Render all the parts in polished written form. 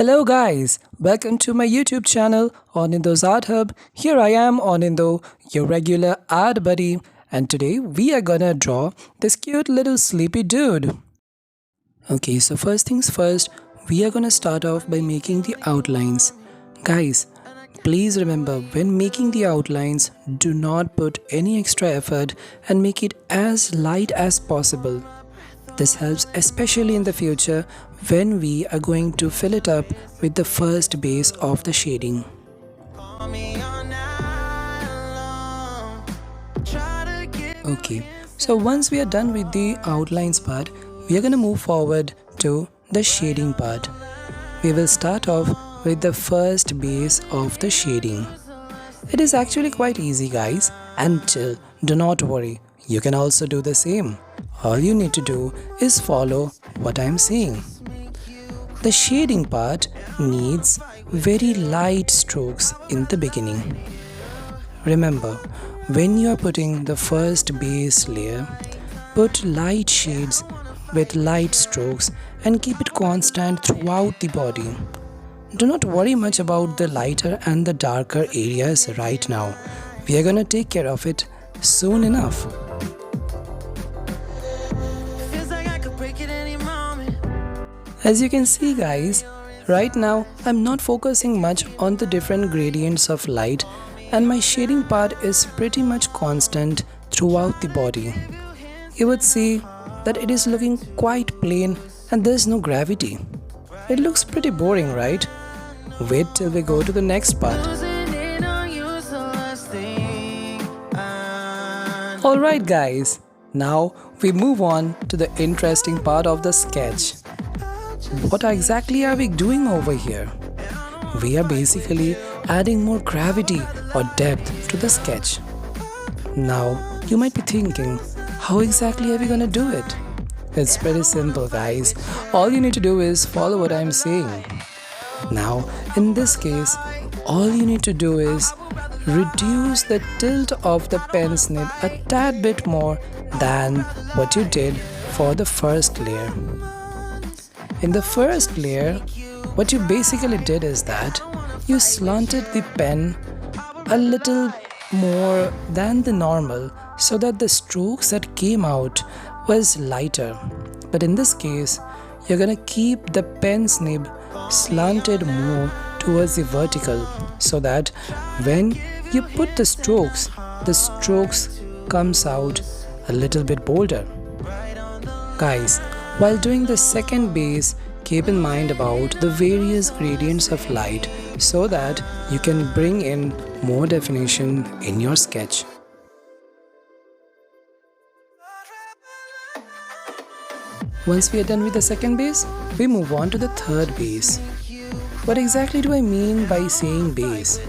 Hello guys, welcome to my YouTube channel Anindo's Art Hub. Here I am Anindo, your regular art buddy, and today we are gonna draw this cute little sleepy dude. Okay, so first things first, we are gonna start off by making the outlines. Guys, please remember when making the outlines, do not put any extra effort and make it as light as possible. This helps especially in the future when we are going to fill it up with the first base of the shading. Okay, so once we are done with the outlines part, we are going to move forward to the shading part. We will start off with the first base of the shading. It is actually quite easy guys, and chill, do not worry, you can also do the same. All you need to do is follow what I am saying. The shading part needs very light strokes in the beginning. Remember, when you are putting the first base layer, put light shades with light strokes and keep it constant throughout the body. Do not worry much about the lighter and the darker areas right now. We are gonna take care of it soon enough. As you can see guys, right now I'm not focusing much on the different gradients of light, and my shading part is pretty much constant throughout the body. You would see that it is looking quite plain and there's no gravity. It looks pretty boring, right? Wait till we go to the next part. Alright guys, now we move on to the interesting part of the sketch. What exactly are we doing over here? We are basically adding more gravity or depth to the sketch. Now, you might be thinking, how exactly are we gonna do it? It's pretty simple guys. All you need to do is follow what I'm saying. Now, in this case, all you need to do is reduce the tilt of the pen nib a tad bit more than what you did for the first layer. In the first layer, what you basically did is that you slanted the pen a little more than the normal so that the strokes that came out was lighter. But in this case, you're gonna keep the pen nib slanted more towards the vertical so that when you put the strokes comes out a little bit bolder. Guys, while doing the second base, keep in mind about the various gradients of light so that you can bring in more definition in your sketch. Once we are done with the second base, we move on to the third base. What exactly do I mean by saying base?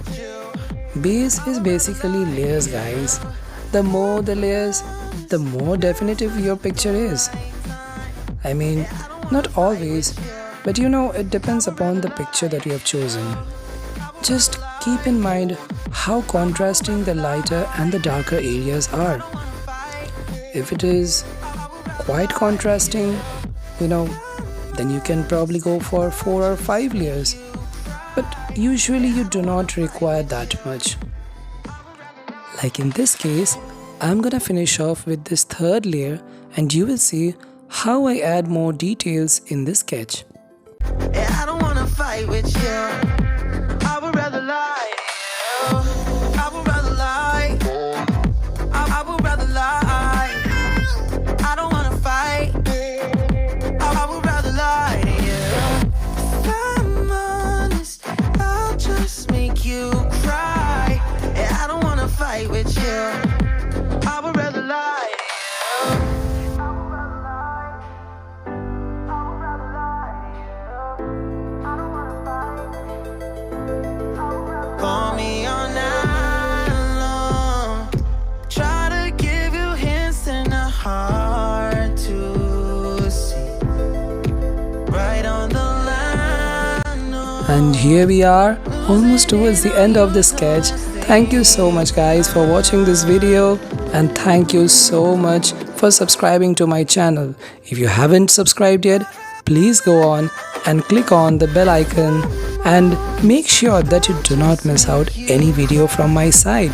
Base is basically layers guys. The more the layers, the more definitive your picture is. I mean, not always, but you know, it depends upon the picture that you have chosen. Just keep in mind how contrasting the lighter and the darker areas are. If it is quite contrasting, you know, then you can probably go for 4 or 5 layers. But usually you do not require that much. Like in this case, I'm gonna finish off with this third layer and you will see how I add more details in this sketch. I don't wanna fight with you. I would rather lie. I would rather lie. I would rather lie. I don't wanna fight. I would rather lie. If I'm honest, I'll just make you cry. I don't wanna fight with you. I would rather lie. Call me all night long. Try to give you hints and a hard to see. Right on the line. And here we are, almost towards the end of the sketch. Thank you so much guys for watching this video, and thank you so much for subscribing to my channel. If you haven't subscribed yet, please go on and click on the bell icon and make sure that you do not miss out any video from my side.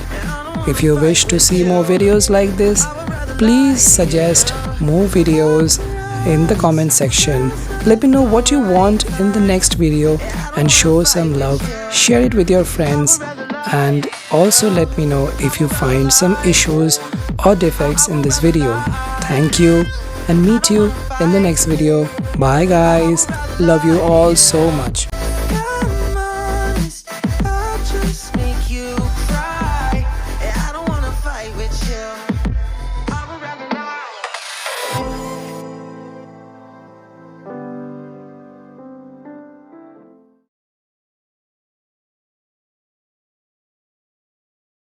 If you wish to see more videos like this, please suggest more videos in the comment section. Let me know what you want in the next video and show some love. Share it with your friends and also let me know if you find some issues or defects in this video. Thank you and meet you in the next video. Bye guys. Love you all so much.